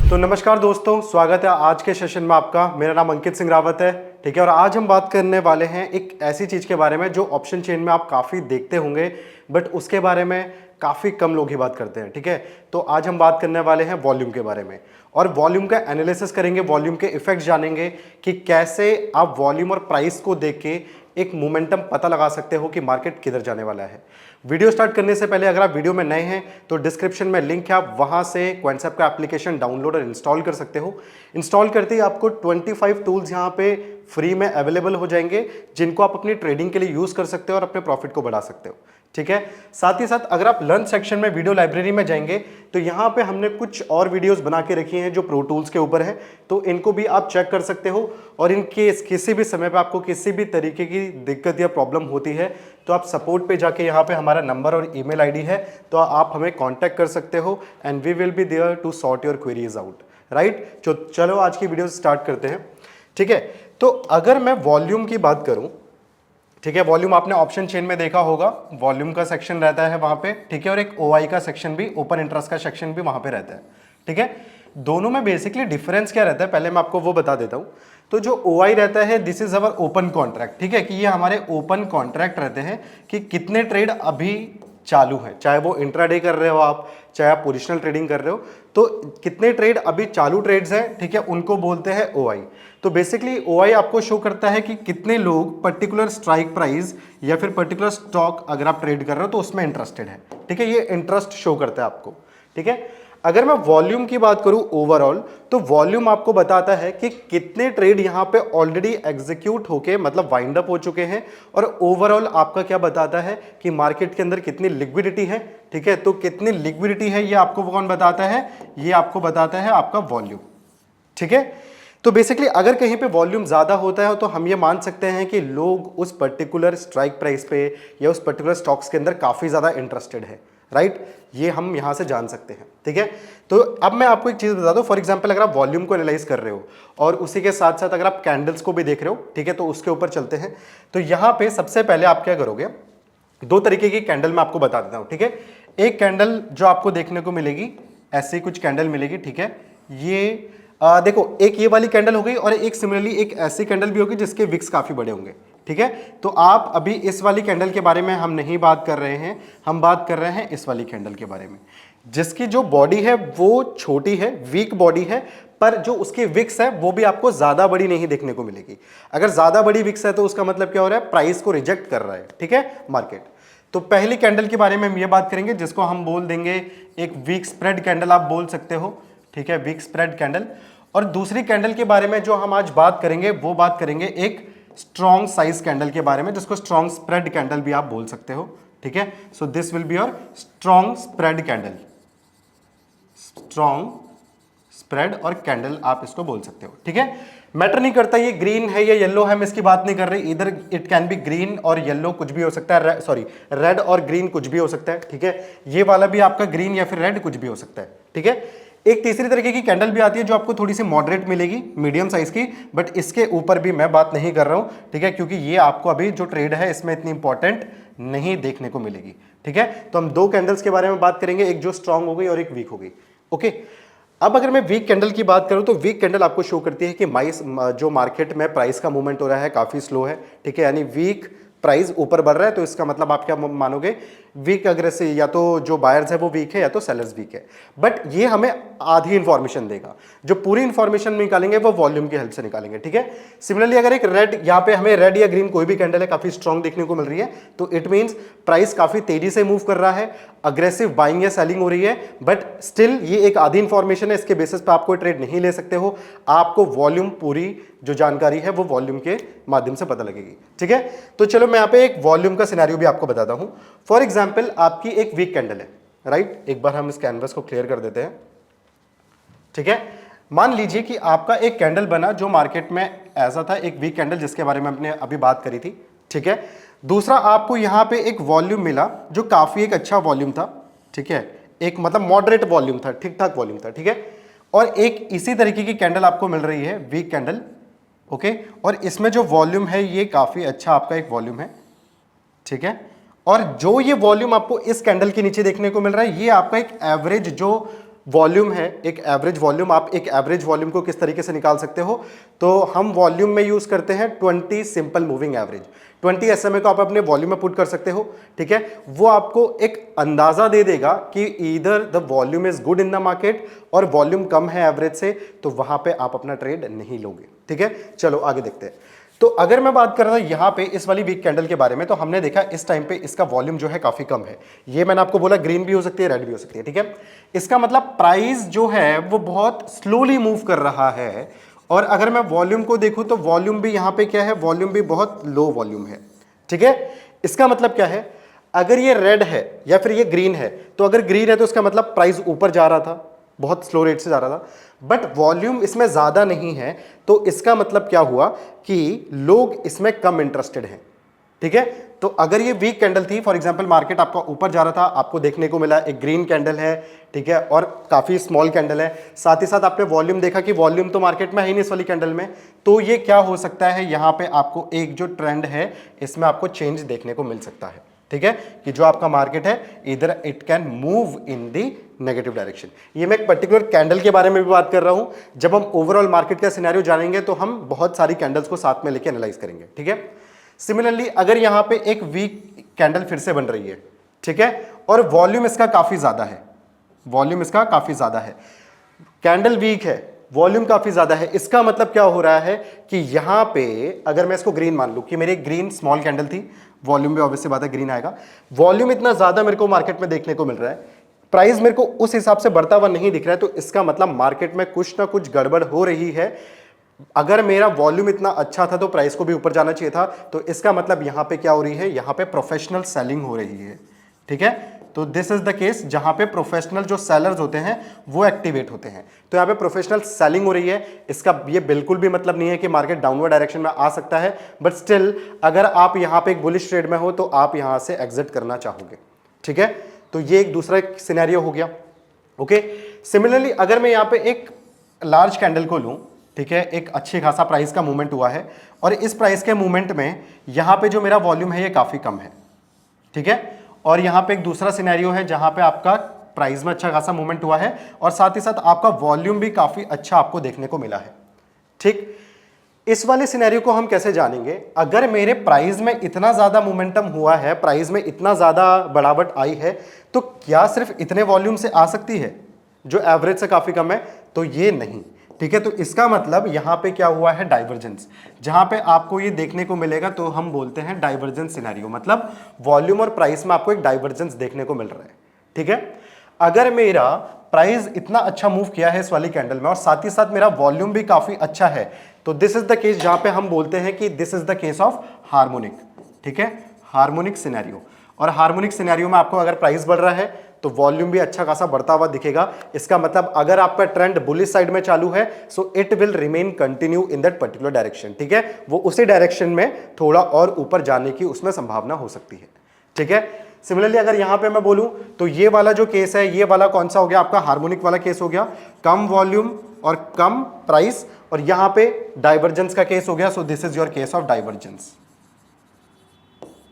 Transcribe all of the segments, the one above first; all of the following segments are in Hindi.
तो नमस्कार दोस्तों, स्वागत है आज के सेशन में आपका। मेरा नाम अंकित सिंह रावत है, ठीक है। और आज हम बात करने वाले हैं एक ऐसी चीज़ के बारे में जो ऑप्शन चेन में आप काफ़ी देखते होंगे, बट उसके बारे में काफ़ी कम लोग ही बात करते हैं, ठीक है। तो आज हम बात करने वाले हैं वॉल्यूम के बारे में, और वॉल्यूम का एनालिसिस करेंगे, वॉल्यूम के इफेक्ट्स जानेंगे कि कैसे आप वॉल्यूम और प्राइस को देख के एक मोमेंटम पता लगा सकते हो कि मार्केट किधर जाने वाला है। वीडियो स्टार्ट करने से पहले अगर आप वीडियो में नए हैं तो डिस्क्रिप्शन में लिंक है, आप वहां से क्वांटसेप का एप्लीकेशन डाउनलोड और इंस्टॉल कर सकते हो। इंस्टॉल करते ही आपको 25 टूल्स यहां पे फ्री में अवेलेबल हो जाएंगे, जिनको आप अपनी ट्रेडिंग के लिए यूज कर सकते हो और अपने प्रॉफिट को बढ़ा सकते हो, ठीक है। साथ ही साथ अगर आप लर्न सेक्शन में वीडियो लाइब्रेरी में जाएंगे तो यहाँ पे हमने कुछ और वीडियोस बना के रखी हैं जो प्रो टूल्स के ऊपर है, तो इनको भी आप चेक कर सकते हो। और इनके किसी भी समय पे आपको किसी भी तरीके की दिक्कत या प्रॉब्लम होती है तो आप सपोर्ट पे जाके यहाँ पे हमारा नंबर और ईमेल आईडी है, तो आप हमें कांटेक्ट कर सकते हो and we will be there to sort your queries out, right. तो चलो आज की वीडियो स्टार्ट करते हैं, ठीक है। तो अगर मैं वॉल्यूम की बात करूं, ठीक है, वॉल्यूम आपने ऑप्शन चेन में देखा होगा, वॉल्यूम का सेक्शन रहता है वहां पे, ठीक है। और एक ओआई का सेक्शन भी, ओपन इंटरेस्ट का सेक्शन भी वहां पे रहता है, ठीक है। दोनों में बेसिकली डिफरेंस क्या रहता है पहले मैं आपको वो बता देता हूं। तो जो ओआई रहता है, this is our open contract, ठीक है, कि ये हमारे ओपन कॉन्ट्रैक्ट रहते हैं कि कितने ट्रेड अभी चालू है, चाहे वो इंट्राडे कर रहे हो आप, चाहे आप पोजिशनल ट्रेडिंग कर रहे हो, तो कितने ट्रेड अभी चालू ट्रेड्स हैं, ठीक है, उनको बोलते हैं ओआई। तो बेसिकली ओआई आपको शो करता है कि कितने लोग पर्टिकुलर स्ट्राइक प्राइस या फिर पर्टिकुलर स्टॉक अगर आप ट्रेड कर रहे हो तो उसमें इंटरेस्टेड है, ठीक है। ये इंटरेस्ट शो करता है आपको, ठीक है। अगर मैं वॉल्यूम की बात करूं ओवरऑल, तो वॉल्यूम आपको बताता है कि कितने ट्रेड यहां पे ऑलरेडी एग्जीक्यूट होके मतलब वाइंड अप हो चुके हैं, और ओवरऑल आपका क्या बताता है कि मार्केट के अंदर कितनी लिक्विडिटी है, ठीक है। तो कितनी लिक्विडिटी है ये आपको कौन बताता है, ये आपको बताता है आपका वॉल्यूम, ठीक है। तो बेसिकली अगर कहीं पे वॉल्यूम ज्यादा होता है तो हम ये मान सकते हैं कि लोग उस पर्टिकुलर स्ट्राइक प्राइस पे या उस पर्टिकुलर स्टॉक्स के अंदर काफी ज्यादा इंटरेस्टेड है, राइट। ये हम यहां से जान सकते हैं, ठीक है। तो अब मैं आपको एक चीज बता दूं, फॉर एग्जांपल अगर आप वॉल्यूम को एनालाइज कर रहे हो और उसी के साथ साथ अगर आप कैंडल्स को भी देख रहे हो, ठीक है, तो उसके ऊपर चलते हैं। तो यहां पे सबसे पहले आप क्या करोगे, दो तरीके की कैंडल मैं आपको बता देता हूं, ठीक है। एक कैंडल जो आपको देखने को मिलेगी, ऐसी कुछ कैंडल मिलेगी, ठीक है। ये देखो, एक ये वाली कैंडल हो गई और एक सिमिलरली एक ऐसी कैंडल भी होगी जिसके विक्स काफी बड़े होंगे, ठीक है। तो आप अभी इस वाली कैंडल के बारे में हम नहीं बात कर रहे हैं, हम बात कर रहे हैं इस वाली कैंडल के बारे में, जिसकी जो बॉडी है वो छोटी है, वीक बॉडी है, पर जो उसकी विक्स है वो भी आपको ज्यादा बड़ी नहीं देखने को मिलेगी। अगर ज्यादा बड़ी विक्स है तो उसका मतलब क्या हो रहा है, प्राइस को रिजेक्ट कर रहा है, ठीक है, मार्केट। तो पहली कैंडल के बारे में हम ये बात करेंगे जिसको हम बोल देंगे एक वीक स्प्रेड कैंडल, आप बोल सकते हो, ठीक है, वीक स्प्रेड कैंडल। और दूसरी कैंडल के बारे में जो हम आज बात करेंगे वो बात करेंगे एक स्ट्रॉन्ग साइज कैंडल के बारे में, जिसको स्ट्रॉन्ग स्प्रेड कैंडल भी आप बोल सकते हो, ठीक है। So this will be your strong spread candle, strong spread और कैंडल आप इसको बोल सकते हो, ठीक है। मैटर नहीं करता ये ग्रीन है या येलो है, हम इसकी बात नहीं कर रहे, इधर इट कैन बी ग्रीन और येलो कुछ भी हो सकता है, सॉरी रेड और ग्रीन कुछ भी हो सकता है, ठीक है। ये वाला भी आपका ग्रीन या फिर रेड कुछ भी हो सकता है, ठीक है। एक तीसरी तरीके की कैंडल भी आती है जो आपको थोड़ी सी मॉडरेट मिलेगी, मीडियम साइज की, बट इसके ऊपर भी मैं बात नहीं कर रहा हूं, ठीक है, क्योंकि ये आपको अभी जो ट्रेड है इसमें इतनी इंपॉर्टेंट नहीं देखने को मिलेगी, ठीक है। तो हम दो कैंडल्स के बारे में बात करेंगे, एक जो स्ट्रांग हो गई और एक वीक हो गई, ओके। अब अगर मैं वीक कैंडल की बात करूं तो वीक कैंडल आपको शो करती है कि जो मार्केट में प्राइस का मूवमेंट हो रहा है काफी स्लो है, ठीक है, यानी वीक प्राइस ऊपर बढ़ रहा है, तो इसका मतलब आप क्या मानोगे, वीक अग्रेसिव, या तो जो बायर्स है वो वीक है या तो सेलर्स वीक है। बट ये हमें आधी इंफॉर्मेशन देगा, जो पूरी इंफॉर्मेशन निकालेंगे वो वॉल्यूम की हेल्प से निकालेंगे, ठीक है। सिमिलरली अगर एक रेड, यहाँ पे हमें रेड या ग्रीन कोई भी कैंडल है काफी स्ट्रॉन्ग देखने को मिल रही है, तो इट मींस प्राइस काफी तेजी से मूव कर रहा है, अग्रेसिव बाइंग या सेलिंग हो रही है, बट स्टिल ये एक आधी इंफॉर्मेशन है, इसके बेसिस पे आपको ट्रेड नहीं ले सकते हो, आपको वॉल्यूम पूरी जो जानकारी है वो वॉल्यूम के माध्यम से पता लगेगी, ठीक है। तो चलो मैं यहाँ पे एक वॉल्यूम का सिनेरियो भी आपको बताता हूं। फॉर एग्जांपल आपकी एक वीक कैंडल है, राइट। एक बार हम इस कैनवस को क्लियर कर देते हैं, ठीक है। मान लीजिए कि आपका एक कैंडल बना जो मार्केट में ऐसा था, एक वीक कैंडल जिसके बारे में हमने अभी बात करी थी, ठीक है। दूसरा आपको यहां पे एक वॉल्यूम मिला जो काफी एक अच्छा वॉल्यूम था, ठीक है, एक मतलब मॉडरेट वॉल्यूम था, ठीक ठाक वॉल्यूम था, ठीक है। और एक इसी तरीके की कैंडल आपको मिल रही है, वीक कैंडल, ओके। और इसमें जो वॉल्यूम है ये काफी अच्छा आपका एक वॉल्यूम है, ठीक है। और जो ये वॉल्यूम आपको इस कैंडल के नीचे देखने को मिल रहा है, ये आपका एक एवरेज जो वॉल्यूम है, एक एवरेज वॉल्यूम, आप एक एवरेज वॉल्यूम को किस तरीके से निकाल सकते हो, तो हम वॉल्यूम में यूज करते हैं 20 सिंपल मूविंग एवरेज। 20 SMA को आप अपने वॉल्यूम में पुट कर सकते हो, ठीक है। वो आपको एक अंदाजा दे देगा कि either the volume is good in the market और वॉल्यूम कम है एवरेज से, तो वहां पे आप अपना ट्रेड नहीं लोगे, ठीक है। चलो आगे देखते हैं। तो अगर मैं बात कर रहा था यहां पे इस वाली वीक कैंडल के बारे में, तो हमने देखा इस टाइम पे इसका वॉल्यूम जो है काफी कम है। ये मैंने आपको बोला ग्रीन भी हो सकती है, रेड भी हो सकती है, ठीक है। इसका मतलब प्राइस जो है वो बहुत स्लोली मूव कर रहा है। और अगर मैं वॉल्यूम को देखूं तो वॉल्यूम भी यहां पे क्या है, वॉल्यूम भी बहुत लो वॉल्यूम है, ठीक है। इसका मतलब क्या है, अगर ये रेड है या फिर ये ग्रीन है, तो अगर ग्रीन है तो इसका मतलब प्राइस ऊपर जा रहा था, बहुत स्लो रेट से जा रहा था, बट वॉल्यूम इसमें ज्यादा नहीं है, तो इसका मतलब क्या हुआ कि लोग इसमें कम इंटरेस्टेड हैं, ठीक है। तो अगर ये वीक कैंडल थी, फॉर एग्जांपल मार्केट आपका ऊपर जा रहा था, आपको देखने को मिला एक ग्रीन कैंडल है, ठीक है, और काफी स्मॉल कैंडल है, साथ ही साथ आपने वॉल्यूम देखा कि वॉल्यूम तो मार्केट में है ही नहीं इस वाली कैंडल में, तो ये क्या हो सकता है, यहां पे आपको एक जो ट्रेंड है इसमें आपको चेंज देखने को मिल सकता है, ठीक है, कि जो आपका मार्केट है इधर it can move in the negative direction. ये मैं एक पर्टिकुलर कैंडल के बारे में भी बात कर रहा हूं। जब हम ओवरऑल मार्केट का सिनेरियो जानेंगे तो हम बहुत सारी कैंडल्स को साथ में लेके एनालाइज करेंगे, ठीक है। सिमिलरली अगर यहां पे एक वीक कैंडल फिर से बन रही है, ठीक है, और वॉल्यूम इसका काफी ज्यादा है, वॉल्यूम इसका काफी ज्यादा है, कैंडल वीक है, वॉल्यूम काफी ज्यादा है, इसका मतलब क्या हो रहा है कि यहां पे अगर मैं इसको ग्रीन मान लूं कि मेरी ग्रीन स्मॉल कैंडल थी, वॉल्यूम भी ऑब्वियसली बात है ग्रीन आएगा, वॉल्यूम इतना ज्यादा मेरे को मार्केट में देखने को मिल रहा है, प्राइस मेरे को उस हिसाब से बढ़ता हुआ नहीं दिख रहा है, तो इसका मतलब मार्केट में कुछ ना कुछ गड़बड़ हो रही है। अगर मेरा वॉल्यूम इतना अच्छा था तो प्राइस को भी ऊपर जाना चाहिए था, तो इसका मतलब यहां पे क्या हो रही है, यहां पे प्रोफेशनल सेलिंग हो रही है, ठीक है। तो दिस इज द केस जहां पे प्रोफेशनल जो सेलर्स होते हैं वो एक्टिवेट होते हैं, तो यहां पे प्रोफेशनल सेलिंग हो रही है। इसका ये बिल्कुल भी मतलब नहीं है कि मार्केट डाउनवर्ड डायरेक्शन में आ सकता है, बट स्टिल अगर आप यहां पे एक बुलिश ट्रेड में हो तो आप यहां से एग्जिट करना चाहोगे, ठीक है। तो ये एक दूसरा सिनेरियो हो गया, ओके। सिमिलरली अगर मैं यहां पे एक लार्ज कैंडल को लूं, ठीक है, एक अच्छे खासा प्राइस का मूवमेंट हुआ है और इस प्राइस के मूवमेंट में यहां पे जो मेरा वॉल्यूम है ये काफी कम है, ठीक है, और यहां पे एक दूसरा सिनेरियो है जहां पे आपका प्राइस में अच्छा खासा मूवमेंट हुआ है और साथ ही साथ आपका वॉल्यूम भी काफी अच्छा आपको देखने को मिला है, ठीक। इस वाले सिनेरियो को हम कैसे जानेंगे, अगर मेरे प्राइस में इतना ज्यादा मोमेंटम हुआ है, प्राइस में इतना ज्यादा बढ़ावट आई है, तो क्या सिर्फ इतने वॉल्यूम से आ सकती है जो एवरेज से काफी कम है, तो ये नहीं, ठीक है। तो इसका मतलब यहां पे क्या हुआ है, डाइवर्जेंस, जहां पे आपको ये देखने को मिलेगा तो हम बोलते हैं डाइवर्जेंस सिनेरियो, मतलब वॉल्यूम और प्राइस में आपको एक डाइवर्जेंस देखने को मिल रहा है, ठीक है। अगर मेरा प्राइस इतना अच्छा मूव किया है इस वाली कैंडल में और साथ ही साथ मेरा वॉल्यूम भी काफी अच्छा है, तो दिस इज द केस जहां पे हम बोलते हैं कि this is the case of harmonic, ठीक है, हार्मोनिक सिनेरियो। और हार्मोनिक सिनेरियो में आपको अगर प्राइस बढ़ रहा है तो वॉल्यूम भी अच्छा खासा बढ़ता हुआ दिखेगा। इसका मतलब अगर आपका ट्रेंड बुलिश साइड में चालू है, so it will remain continue in that particular direction, ठीक है, वो उसी डायरेक्शन में थोड़ा और ऊपर जाने की उसमें संभावना हो सकती है, ठीक है। सिमिलरली अगर यहां पे मैं बोलूं तो ये वाला जो केस है, ये वाला कौन सा हो गया, आपका हार्मोनिक वाला केस हो गया, कम वॉल्यूम और कम प्राइस, और यहां पे डाइवर्जेंस का केस हो गया, so this is your case of divergence,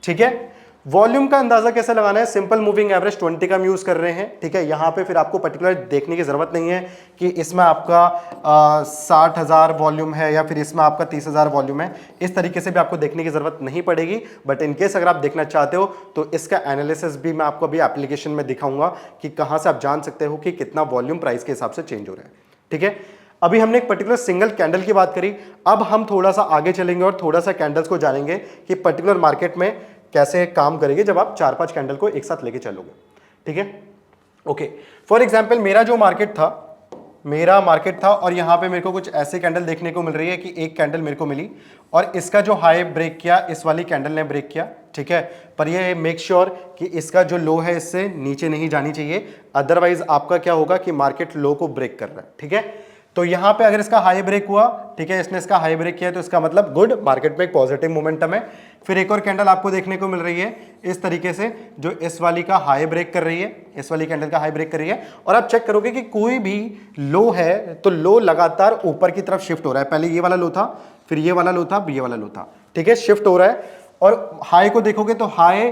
ठीक है। वॉल्यूम का अंदाजा कैसे लगाना है, सिंपल मूविंग एवरेज 20 का हम यूज कर रहे हैं, ठीक है। यहां पे फिर आपको पर्टिकुलर देखने की जरूरत नहीं है कि इसमें आपका 60,000 वॉल्यूम है या फिर इसमें आपका 30,000 वॉल्यूम है, इस तरीके से भी आपको देखने की जरूरत नहीं पड़ेगी। बट इनकेस अगर आप देखना चाहते हो तो इसका एनालिसिस भी मैं आपको अभी एप्लीकेशन में दिखाऊंगा कि कहां से आप जान सकते हो कि कितना वॉल्यूम प्राइस के हिसाब से चेंज हो रहा है, ठीक है। अभी हमने एक पर्टिकुलर सिंगल कैंडल की बात करी, अब हम थोड़ा सा आगे चलेंगे और थोड़ा सा कैंडल्स को जानेंगे कि पर्टिकुलर मार्केट में कैसे काम करेंगे जब आप 4-5 कैंडल को एक साथ लेके चलोगे, ठीक है, ओके। फॉर एग्जांपल मेरा जो मार्केट था और यहां पे मेरे को कुछ ऐसे कैंडल देखने को मिल रही है कि एक कैंडल मेरे को मिली और इसका जो हाई ब्रेक किया, इस वाली कैंडल ने ब्रेक किया, ठीक है, पर ये मेक श्योर कि इसका जो लो है इससे नीचे नहीं जानी चाहिए, अदरवाइज आपका क्या होगा कि मार्केट लो को ब्रेक कर रहा है, ठीक है। तो यहां पे अगर इसका हाई ब्रेक हुआ, ठीक है, इसने इसका हाई ब्रेक किया, तो इसका मतलब गुड, मार्केट में एक पॉजिटिव मोमेंटम है। फिर एक और कैंडल आपको देखने को मिल रही है इस तरीके से, जो इस वाली का हाई ब्रेक कर रही है, इस वाली कैंडल का हाई ब्रेक कर रही है, और आप चेक करोगे कि कोई भी लो है तो लो लगातार ऊपर की तरफ शिफ्ट हो रहा है। पहले ये वाला लो था, फिर ये वाला लो था, ये वाला लो था, ठीक है, शिफ्ट हो रहा है। और हाई को देखोगे तो हाई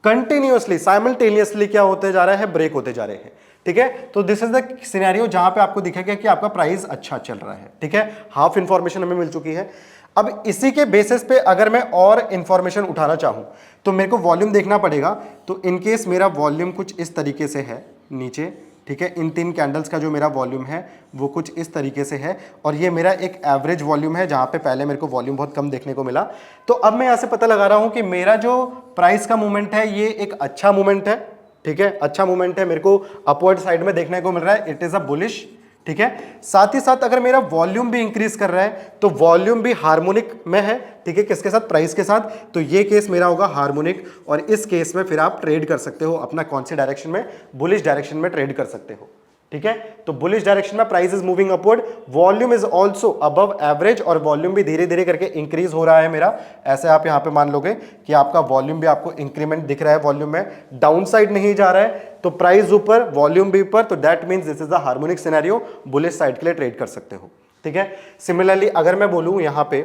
कंटिन्यूअसली साइमल्टेनियसली क्या होते जा रहा है, ब्रेक होते जा रहे हैं। ठीक है। तो दिस इज द सिनेरियो जहां पे आपको दिखेगा कि आपका प्राइस अच्छा चल रहा है, ठीक है। हाफ इंफॉर्मेशन हमें मिल चुकी है। अब इसी के बेसिस पे अगर मैं और इंफॉर्मेशन उठाना चाहूं तो मेरे को वॉल्यूम देखना पड़ेगा। तो इनकेस मेरा वॉल्यूम कुछ इस तरीके से है नीचे, ठीक है, इन 3 कैंडल्स का जो मेरा वॉल्यूम है वो कुछ इस तरीके से है, और ये मेरा एक एवरेज वॉल्यूम है जहां पे पहले मेरे को वॉल्यूम बहुत कम देखने को मिला। तो अब मैं यहां से पता लगा रहा हूं कि मेरा जो प्राइस का मूवमेंट है ये एक अच्छा मूवमेंट है, ठीक है, अच्छा मूवमेंट है, मेरे को अपवर्ड साइड में देखने को मिल रहा है, इट इज अ बुलिश, ठीक है। साथ ही साथ अगर मेरा वॉल्यूम भी इंक्रीज कर रहा है तो वॉल्यूम भी हार्मोनिक में है, ठीक है, किसके साथ, प्राइस के साथ। तो ये केस मेरा होगा हार्मोनिक, और इस केस में फिर आप ट्रेड कर सकते हो अपना कौन सी डायरेक्शन में, बुलिश डायरेक्शन में ट्रेड कर सकते हो, ठीक है। तो बुलिश डायरेक्शन में price is moving upward, volume is also above average, और वॉल्यूम भी धीरे धीरे करके इंक्रीज हो रहा है मेरा। ऐसे आप यहां पे मान लोगे कि आपका वॉल्यूम भी आपको इंक्रीमेंट दिख रहा है, वॉल्यूम में डाउन साइड नहीं जा रहा है, तो प्राइस ऊपर वॉल्यूम भी ऊपर, तो that means this is the harmonic scenario, bullish side के लिए ट्रेड कर सकते हो, ठीक है। सिमिलरली अगर मैं बोलूं यहां पे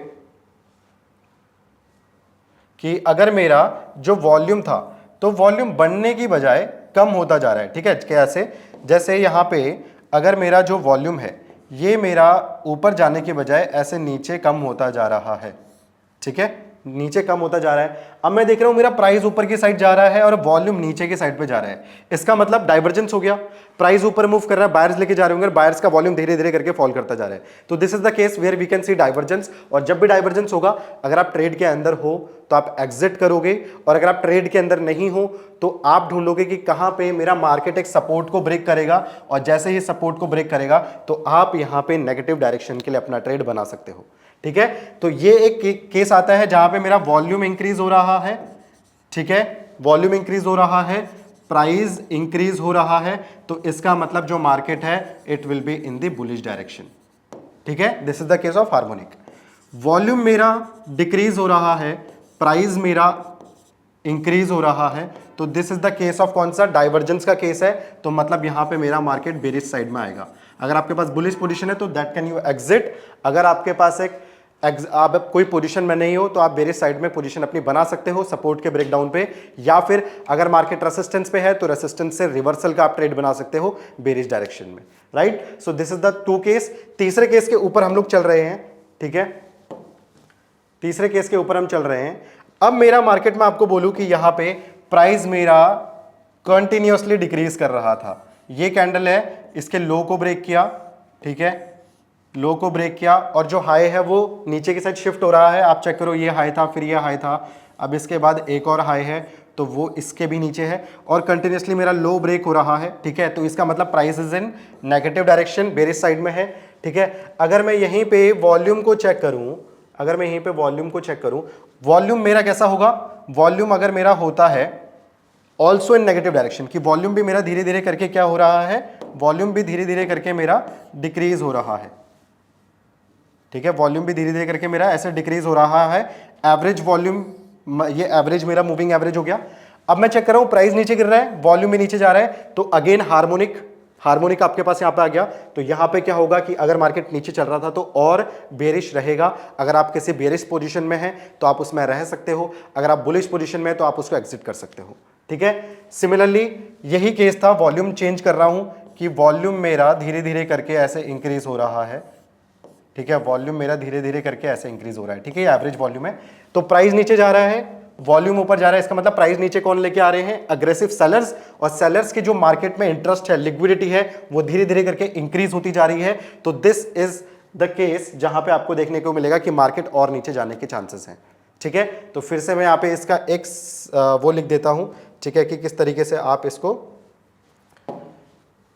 कि अगर मेरा जो वॉल्यूम था तो वॉल्यूम बढ़ने की बजाय कम होता जा रहा है, ठीक है, कैसे, जैसे यहां पे अगर मेरा जो वॉल्यूम है ये मेरा ऊपर जाने के बजाय ऐसे नीचे कम होता जा रहा है, ठीक है, नीचे कम होता जा रहा है। अब मैं देख रहा हूं मेरा प्राइस ऊपर की साइड जा रहा है और वॉल्यूम नीचे की साइड पे जा रहा है, इसका मतलब डाइवर्जेंस हो गया, प्राइस ऊपर मूव कर रहा है, बायर्स लेके जा रहे होंगे, बायर्स का वॉल्यूम धीरे धीरे करके फॉल करता जा रहा है। तो this is the case where we can see divergence, और जब भी डाइवर्जेंस होगा अगर आप ट्रेड के अंदर हो तो आप एग्जिट करोगे, और अगर आप ट्रेड के अंदर नहीं हो तो आप ढूंढोगे कि कहां पे मेरा मार्केट एक सपोर्ट को ब्रेक करेगा, और जैसे ही सपोर्ट को ब्रेक करेगा तो आप यहां पे नेगेटिव डायरेक्शन के लिए अपना ट्रेड बना सकते हो, ठीक है। तो ये एक केस आता है जहां पे मेरा वॉल्यूम इंक्रीज हो रहा है, ठीक है, वॉल्यूम इंक्रीज हो रहा है, प्राइस इंक्रीज हो रहा है, तो इसका मतलब जो मार्केट है it will be in the bullish direction, ठीक है। This is the case of harmonic. Volume मेरा डिक्रीज हो रहा है, प्राइस मेरा इंक्रीज हो रहा है, तो this is the case of कौन सा, डाइवर्जेंस का केस है, तो मतलब यहां पे मेरा मार्केट बेरिश साइड में आएगा। अगर आपके पास बुलिश पोजीशन है तो दैट कैन यू एग्जिट, अगर आपके पास आप कोई पोजीशन में नहीं हो तो आप बेरिश साइड में पोजीशन अपनी बना सकते हो सपोर्ट के ब्रेकडाउन पे, या फिर अगर मार्केट रेसिस्टेंस पे है तो रेसिस्टेंस से रिवर्सल का आप ट्रेड बना सकते हो बेरिश डायरेक्शन में, right. So this is the 2 case. तीसरे केस के ऊपर हम लोग चल रहे हैं, ठीक है, तीसरे केस के ऊपर हम चल रहे हैं। अब मेरा मार्केट में आपको बोलूं कि यहां पे प्राइस मेरा कंटिन्यूअसली डिक्रीज कर रहा था, ये कैंडल है, इसके लो को ब्रेक किया, ठीक है, लो को ब्रेक किया, और जो हाई है वो नीचे की साइड शिफ्ट हो रहा है, आप चेक करो, ये हाई था, फिर ये हाई था, अब इसके बाद एक और हाई है, तो वो इसके भी नीचे है, और कंटिन्यूअसली मेरा लो ब्रेक हो रहा है, ठीक है। तो इसका मतलब price is in negative direction, bearish side में है, ठीक है। अगर मैं यहीं पे वॉल्यूम को चेक करूं, अगर मैं यहीं पे वॉल्यूम को चेक करूं, वॉल्यूम मेरा कैसा होगा, वॉल्यूम अगर मेरा होता है ऑल्सो इन नेगेटिव डायरेक्शन, कि वॉल्यूम भी मेरा धीरे धीरे करके क्या हो रहा है, वॉल्यूम भी धीरे धीरे करके मेरा डिक्रीज हो रहा है, ठीक है, वॉल्यूम भी धीरे धीरे करके मेरा ऐसे डिक्रीज हो रहा है। एवरेज वॉल्यूम, ये एवरेज मेरा मूविंग एवरेज हो गया। अब मैं चेक कर रहा हूं प्राइस नीचे गिर रहा है, वॉल्यूम भी नीचे जा रहा है, तो अगेन हार्मोनिक, हार्मोनिक आपके पास यहां पे आ गया। तो यहां पे क्या होगा कि अगर मार्केट नीचे चल रहा था तो और बेरिश रहेगा, अगर आप किसी बेरिश पोजीशन में हैं तो आप उसमें रह सकते हो, अगर आप बुलिश पोजीशन में हैं तो आप उसको एग्जिट कर सकते हो, ठीक है। सिमिलरली यही केस था, वॉल्यूम चेंज कर रहा हूं कि वॉल्यूम मेरा धीरे धीरे करके ऐसे इंक्रीज हो रहा है, ठीक है, वॉल्यूम मेरा धीरे धीरे करके ऐसे इंक्रीज हो रहा है, ठीक है, ये एवरेज वॉल्यूम है। तो प्राइस नीचे जा रहा है, वॉल्यूम ऊपर जा रहा है, इसका मतलब प्राइस नीचे कौन लेके आ रहे हैं, अग्रेसिव सेलर्स, और सेलर्स की जो मार्केट में इंटरेस्ट है, लिक्विडिटी है, वो धीरे धीरे करके इंक्रीज होती जा रही है। तो दिस इज द केस जहां पे आपको देखने को मिलेगा कि मार्केट और नीचे जाने के चांसेस हैं, ठीक है। तो फिर से मैं यहाँ पे इसका एक वो लिख देता हूं, ठीक है, कि किस तरीके से आप इसको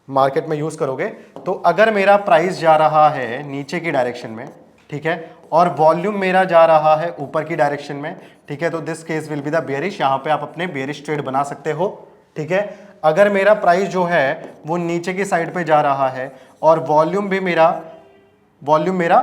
मार्केट में यूज करोगे। तो अगर मेरा प्राइस जा रहा है नीचे की डायरेक्शन में, ठीक है, और वॉल्यूम मेरा जा रहा है ऊपर की डायरेक्शन में, ठीक है, तो this case will be the bearish, यहां पे आप अपने बेयरिश ट्रेड बना सकते हो, ठीक है। अगर मेरा प्राइस जो है वो नीचे की साइड पे जा रहा है और वॉल्यूम मेरा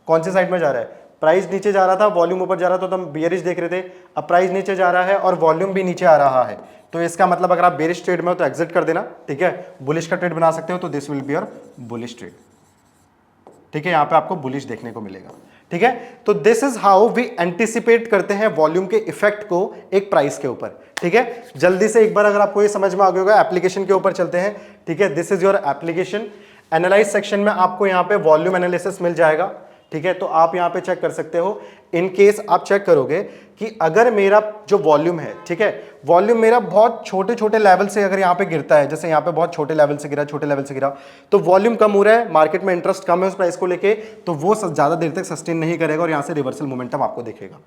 कौन सी साइड में जा रहा है, प्राइस नीचे जा रहा था, वॉल्यूम ऊपर जा रहा था, तो हम बेयरिश देख रहे थे, अब प्राइस नीचे जा रहा है और वॉल्यूम भी नीचे आ रहा है, तो इसका मतलब अगर आप बेयरिश ट्रेड में हो तो एग्जिट कर देना, ठीक है, बुलिश का ट्रेड बना सकते हो, तो this will be your bullish trade, ठीक है, यहां पे आपको बुलिश देखने को मिलेगा, ठीक है। तो this is how we anticipate करते हैं वॉल्यूम के इफेक्ट को एक प्राइस के ऊपर, ठीक है। जल्दी से एक बार अगर आपको ये समझ में आ गया होगा, एप्लीकेशन के ऊपर चलते हैं, ठीक है। This is your application. Analyse section में आपको यहाँ पे वॉल्यूम एनालिसिस मिल जाएगा, ठीक है। तो आप यहाँ पे चेक कर सकते हो। इन केस आप चेक करोगे कि अगर मेरा जो वॉल्यूम है, ठीक है, वॉल्यूम मेरा बहुत छोटे छोटे लेवल से अगर यहाँ पे गिरता है, जैसे यहाँ पे बहुत छोटे लेवल से गिरा, छोटे लेवल से गिरा, तो वॉल्यूम कम हो रहा है, मार्केट में इंटरेस्ट कम है उस प्राइस को लेके, तो वो ज्यादा देर तक सस्टेन नहीं करेगा और यहाँ से रिवर्सल मोमेंटम आपको दिखेगा।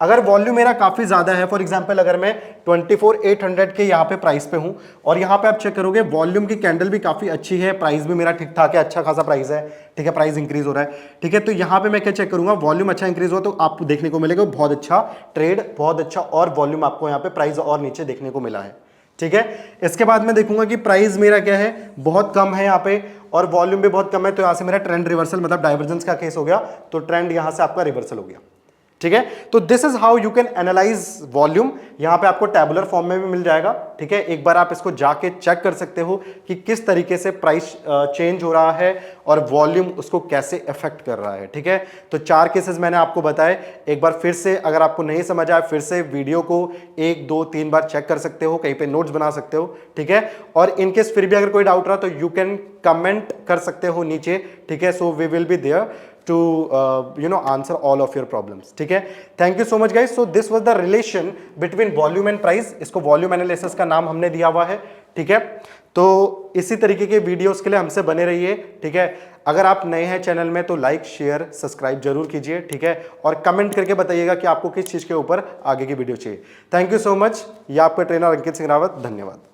अगर वॉल्यूम मेरा काफी ज्यादा है, फॉर एग्जांपल अगर मैं 24,800 के यहाँ पे प्राइस पे हूँ और यहाँ पे आप चेक करोगे वॉल्यूम की कैंडल भी काफी अच्छी है, प्राइस भी मेरा ठीक ठाक है, अच्छा खासा प्राइस है, ठीक है, प्राइस इंक्रीज हो रहा है, ठीक है। तो यहाँ पे मैं क्या चेक करूंगा, वॉल्यूम अच्छा इंक्रीज हो तो आपको देखने को मिलेगा बहुत अच्छा ट्रेड, बहुत अच्छा, और वॉल्यूम आपको यहाँ पे प्राइस और नीचे देखने को मिला है, ठीक है। इसके बाद मैं देखूंगा कि प्राइस मेरा क्या है, बहुत कम है यहाँ पे और वॉल्यूम भी बहुत कम है, तो यहाँ से मेरा ट्रेंड रिवर्सल मतलब डाइवर्जेंस का केस हो गया, तो ट्रेंड यहाँ से आपका रिवर्सल हो गया, ठीक है। तो this is how you can analyse volume. यहां पे आपको टैबुलर फॉर्म में भी मिल जाएगा, ठीक है। एक बार आप इसको जाके चेक कर सकते हो कि किस तरीके से प्राइस चेंज हो रहा है और वॉल्यूम उसको कैसे अफेक्ट कर रहा है, ठीक है। तो 4 केसेस मैंने आपको बताए, एक बार फिर से अगर आपको नहीं समझ आए फिर से वीडियो को 1, 2, 3 बार चेक कर सकते हो, कहीं पे नोट्स बना सकते हो, ठीक है। और इनकेस फिर भी अगर कोई डाउट रहा तो यू कैन कमेंट कर सकते हो नीचे, ठीक है। So we will be there to answer all of your problems, ठीक है। Thank you so much guys. So this was the relation between volume and price, इसको वॉल्यूम एनालिसिस का नाम हमने दिया हुआ है, ठीक है। तो इसी तरीके के वीडियोस के लिए हमसे बने रहिए, ठीक है। अगर आप नए हैं चैनल में तो लाइक शेयर सब्सक्राइब जरूर कीजिए, ठीक है। और कमेंट करके बताइएगा कि आपको किस चीज के ऊपर आगे की वीडियो चाहिए। Thank you so much. ये आपका ट्रेनर अंकित सिंह रावत, धन्यवाद।